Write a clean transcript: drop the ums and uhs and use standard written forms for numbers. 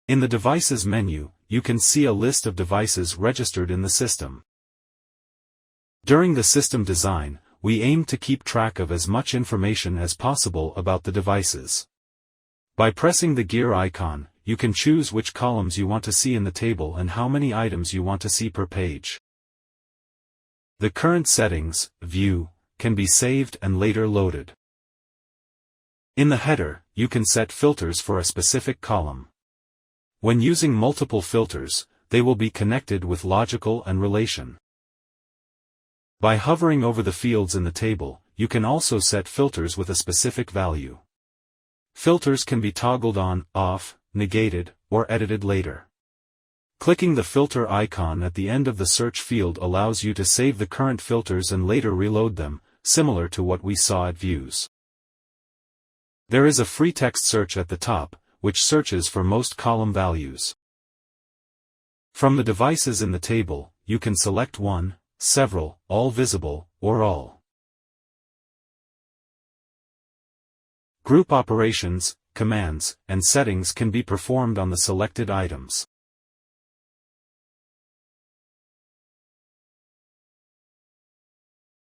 In the Devices menu, you can see a list of devices registered in the system. During the system design, we aim to keep track of as much information as possible about the devices. By pressing the gear icon, you can choose which columns you want to see in the table and how many items you want to see per page. The current settings view can be saved and later loaded. In the header, you can set filters for a specific column. When using multiple filters, they will be connected with logical and relation. By hovering over the fields in the table, you can also set filters with a specific value. Filters can be toggled on, off, negated, or edited later. Clicking the filter icon at the end of the search field allows you to save the current filters and later reload them, similar to what we saw at Views. There is a free text search at the top, which searches for most column values. From the devices in the table, you can select one, several, all visible, or all. Group operations, commands, and settings can be performed on the selected items.